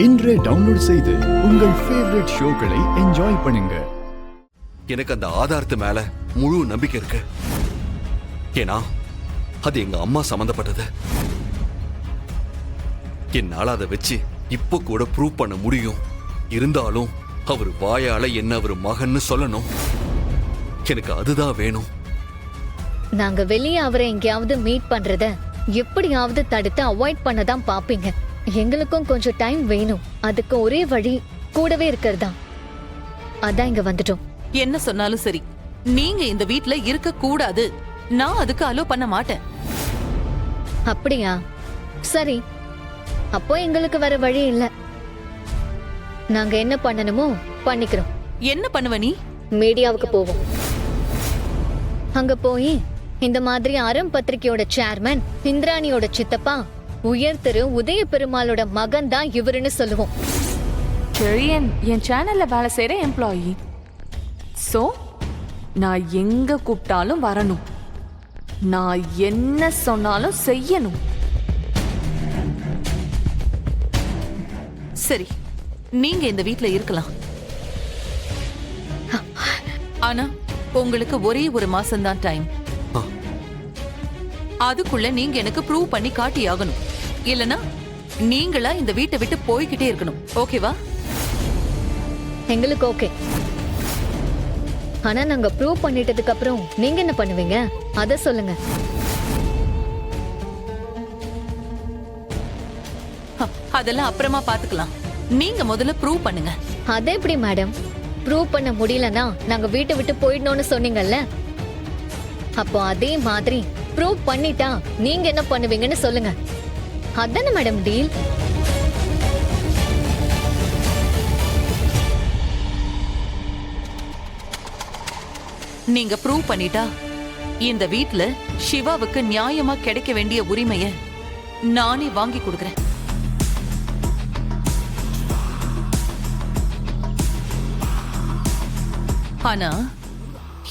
இன்றே டவுன்லோட் செய்து உங்கள் ஃபேவரட் ஷோக்களை என்ஜாய் பண்ணுங்க. எனக்கு அந்த ஆதாரத்து மேல முழு நம்பிக்கை இருக்கு. ஏன்னா அது எங்க அம்மா சம்பந்தப்பட்டது. என்னால அதை வச்சு இப்போ கூட ப்ரூவ் பண்ண முடியும். இருந்தாலும் அவர் வாயால என்ன அவர் மகன்னு சொல்லணும். எனக்கு அதுதான் வேணும். நாங்க வெளியே அவரை எங்கேயாவது மீட் பண்றத எப்படியாவது தடுத்து அவாய்ட் பண்ணதான் பாப்பீங்க. எங்களுக்கும் கொஞ்சம் டைம் வேணும். அதுக்கு ஒரே வழி கூடவே இருக்கிறதா. அதான் இங்க வந்துட்டோம். என்ன சொன்னாலும் சரி, நீங்க இந்த வீட்ல இருக்க கூடாது. நான் அதுக்கு அலோ பண்ண மாட்டேன். அப்படியா? சரி, அப்போ எங்களுக்கு வேற வழி இல்ல. நாங்க என்ன பண்ணணுமோ பண்ணிக்கிறோம். என்ன பண்ணுவ நீ? மீடியாவுக்கு போவோம். அங்க போய் இந்த மாதிரி அறம் பத்திரிகையோட சேர்மன் இந்திராணியோட சித்தப்பா உயர் திரு உதய பெருமாளோட மகன் தான் இவருன்னு சொல்லுவோம். செழியன் என் சேனல்ல வேலை செய்யற எம்ப்ளாயி. சோ நான் எங்க கூப்பிட்டாலும் வரணும். நான் என்ன சொன்னாலும் செய்யணும். சரி, நீங்க இந்த வீட்ல இருக்கலாம். ஆனா உங்களுக்கு ஒரே ஒரு மாசம்தான் டைம். அதுக்குள்ள நீங்க எனக்கு ப்ரூவ் பண்ணி காட்டியாகணும். இல்லனா நீங்களா இந்த வீட்டை விட்டு போய்கிட்டே இருக்கணும். ஓகேவா? எங்களுக்கு ஓகே. ஆனா நாங்க ப்ரூவ் பண்ணிட்டதுக்கு அப்புறம் நீங்க என்ன பண்ணுவீங்க அத சொல்லுங்க. அதெல்லாம் அப்புறமா பாத்துக்கலாம். நீங்க முதல்ல ப்ரூவ் பண்ணுங்க. அதே எப்படி மேடம்? ப்ரூவ் பண்ண முடியலனா நாங்க வீட்டை விட்டு போயிடணும்னு சொன்னீங்கல்ல. அப்போ அதே மாதிரி ப்ரூவ் பண்ணிட்டா நீங்க என்ன பண்ணுவீங்கன்னு சொல்லுங்க. அதானே மேடம் டீல்? நீங்க ப்ரூவ் பண்ணிட்டா இந்த வீட்ல சிவாவுக்கு நியாயமா கிடைக்க வேண்டிய உரிமைய நானே வாங்கி கொடுக்கிறேன். ஆனா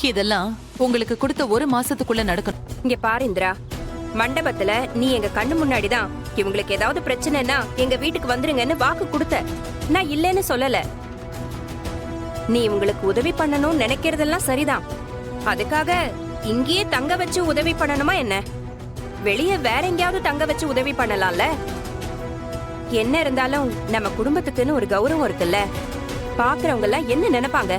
இதெல்லாம் உங்களுக்கு கொடுத்த ஒரு மாசத்துக்குள்ள நடக்கணும். இங்க பாரு இந்திரா, மண்டபத்துல நீ எங்க கண்ணு முன்னாடிதான் இவங்களுக்கு ஏதாவது பிரச்சனைனா எங்க வீட்டுக்கு வந்துருங்கன்னு வாக்கு கொடுத்த. நான் இல்லைன்னு சொல்லல. நீ இவங்களுக்கு உதவி பண்ணணும்னு நினைக்கிறதெல்லாம் சரிதான். அதுக்காக இங்கேயே தங்க வச்சு உதவி பண்ணணுமா என்ன? வெளியே வேற எங்கேயாவது தங்க வச்சு உதவி பண்ணலாம்ல. என்ன இருந்தாலும் நம்ம குடும்பத்துக்குன்னு ஒரு கௌரவம் இருக்குல்ல. பாக்குறவங்க எல்லாம் என்ன நினைப்பாங்க?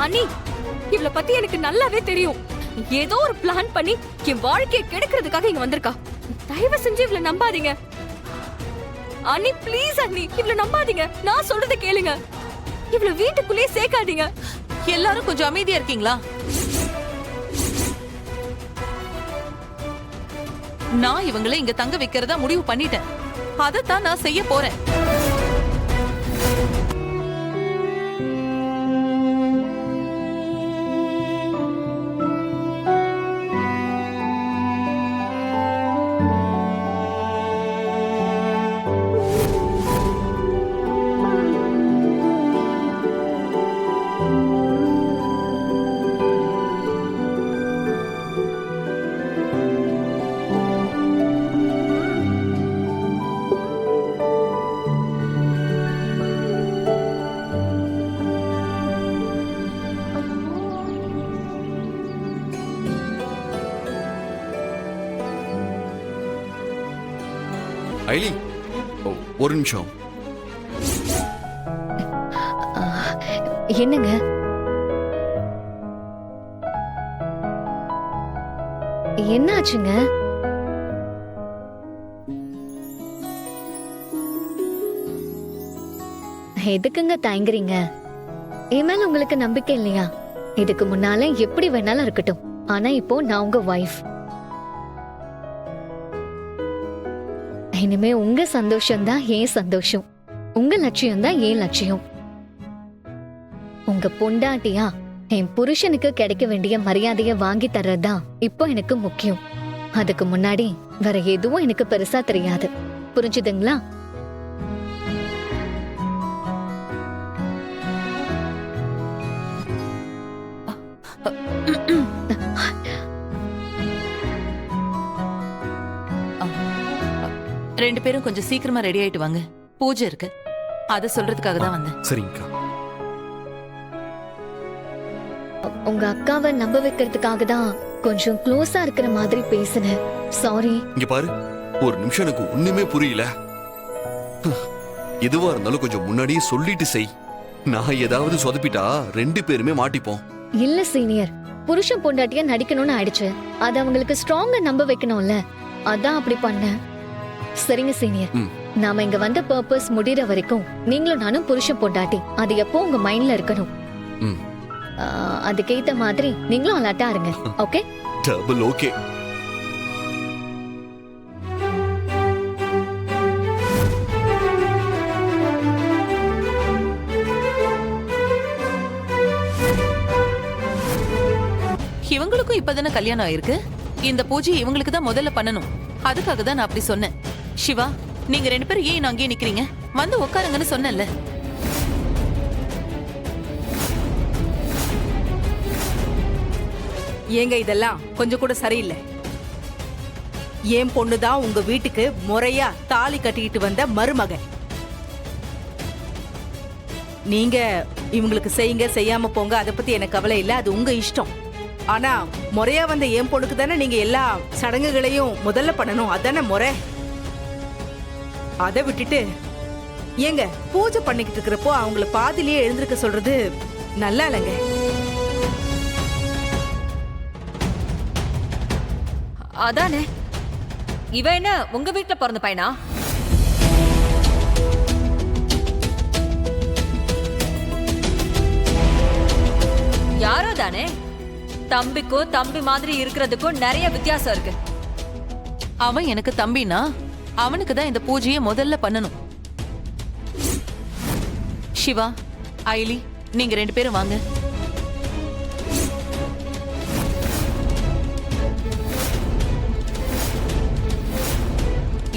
அனி, இவள பத்தி எனக்கு நல்லாவே தெரியும். ஏதோ ஒரு பிளான் பண்ணி என் வாழ்க்கையை கெடுக்கிறதுக்காக இங்க வந்திருக்கா. தயவு செஞ்சு இவள நம்பாதீங்க. அனி ப்ளீஸ் அனி, இவள நம்பாதீங்க. நான் சொல்றத கேளுங்க. இவள வீட்டுக்குள்ளே சேர்க்காதீங்க. எல்லாரும் கொஞ்சம் அமைதியா இருக்கீங்களா? நான் இவங்களை இங்க தங்க வைக்கிறதா முடிவு பண்ணிட்டேன். அதைத்தான் நான் செய்ய போறேன். ஐலி, ஒரு நிமிஷம். என்னங்க? என்ன ஆச்சுங்க? எதுக்குங்க தயங்குறீங்க? என் மேல உங்களுக்கு நம்பிக்கை இல்லையா? இதுக்கு முன்னால எப்படி வேணாலும் இருக்கட்டும். ஆனா இப்போ நான் உங்க வைஃப். இனிமே உங்க சந்தோஷம் தான் ஏன் சந்தோஷம். உங்க லட்சியம் தான் ஏன் லட்சியம். உங்க பொண்டாட்டியா என் புருஷனுக்கு கிடைக்க வேண்டிய மரியாதைய வாங்கி தர்றதுதான் இப்போ எனக்கு முக்கியம். அதுக்கு முன்னாடி வேற எதுவும் எனக்கு பெருசா தெரியாது. புரிஞ்சுதுங்களா? 2 பேரும் கொஞ்சம் சீக்கிரமா ரெடி ஆயிட்டு வாங்க, பூஜை இருக்கு. அத சொல்றதுக்காக தான் வந்தேன். சரிங்கக்கா. உங்க அக்காவை நம்ப வைக்கிறதுக்காக தான் கொஞ்சம் க்ளோஸா இருக்கிற மாதிரி பேசினேன். சாரி. இங்க பாரு, ஒரு நிமிஷம் எனக்கு ஒண்ணுமே புரியல. எதுவா இருந்தாலும் கொஞ்சம் முன்னாடியே சொல்லிட்டு செய். நான் ஏதாவது சொதப்பிட்டா 2 பேருமே மாட்டிப்போம். இல்ல சீனியர், புருஷன் பொண்டாட்டியா நடிக்கணும்னு ஆயிடுச்சு. அது அவங்களுக்கு ஸ்ட்ராங்கா நம்ப வைக்கணும்ல, அதான் அப்படி பண்ணேன். சரிங்க சீனியர், நாம இங்க வந்த பர்பஸ் முடியற வரைக்கும் நீங்களும் நானும் புருஷன் பொண்டாட்டி, அது எப்போ உங்க மைண்ட்ல இருக்கணும். ம். அதுக்கேத்த மாதிரி நீங்களும் அலர்ட்டா இருங்க. ஓகே? Double okay. இவங்களுக்கும் இப்பதானே கல்யாணம் ஆயிருக்கு. இந்த பூஜை இவங்களுக்கு தான் முதல்ல பண்ணணும். அதுக்காக தான் நான் அப்படி சொன்னேன். சிவா, நீங்க 2 பேரும் ஏன் அங்கேயே நிக்கிறீங்க? வந்து உட்காருங்கன்னு சொன்னேன்ல. ஏங்க இதெல்லாம் கொஞ்சம் கூட சரியில்லை. என் பொண்ணுதான் உங்க வீட்டுக்கு முறையா தாலி கட்டிக்கிட்டு வந்த மருமகன். நீங்க இவங்களுக்கு செய்யுங்க செய்யாம போங்க, அதை பத்தி எனக்கு கவலை இல்ல, அது உங்க இஷ்டம். ஆனா முறையா வந்த என் பொண்ணுக்கு தானே நீங்க எல்லா சடங்குகளையும் முதல்ல பண்ணணும், அதானே முறை. அதை விட்டுட்டு ஏங்க பூஜை பண்ணிக்கிட்டு இருக்கிறப்போ அவங்கள பாதிலேயே எழுந்திருக்க சொல்றது நல்லா இல்லைங்க. அதானே, இவ என்ன உங்க வீட்டுல பிறந்த பையனா? யாரோ தானே. தம்பிக்கும் தம்பி மாதிரி இருக்கிறதுக்கும் நிறைய வித்தியாசம் இருக்கு. அவன் எனக்கு தம்பினா அவனுக்கு தான் இந்த பூஜையை முதல்ல பண்ணணும். சிவா, ஐலி, நீங்க 2 பேரும் வாங்க.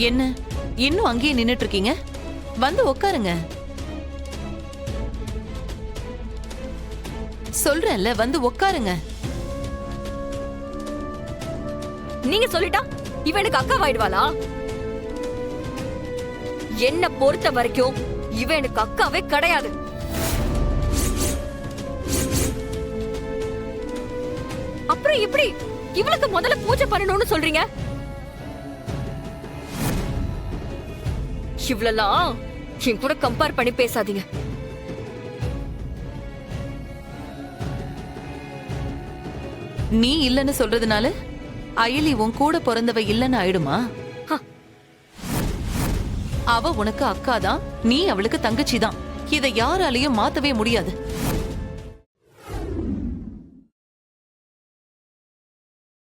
என்ன இன்னும் அங்கேயே நின்னுட்டு இருக்கீங்க? வந்து உட்காருங்க. சொல்றேன்ல, வந்து உட்காருங்க. நீங்க சொல்லிட்டா இவ எனக்கு அக்காவாயிடுவாளா? என்ன பொறுத்த வரைக்கும் இவ எனக்கு அக்காவே கிடையாது. அப்புறம் எப்படி இவளுக்கு முதல்ல பூஜை பண்ணணும்னு சொல்றீங்க? இவ்வளலாம் என் கூட கம்பேர் பண்ணி பேசாதீங்க. நீ இல்லன்னு சொல்றதுனால அயலி உன் கூட பிறந்தவ இல்லன்னு ஆயிடுமா? அவ உனக்கு அக்கா தான், நீ அவளுக்கு தங்கச்சி தான். இதை யாராலையும் மாத்தவே முடியாது.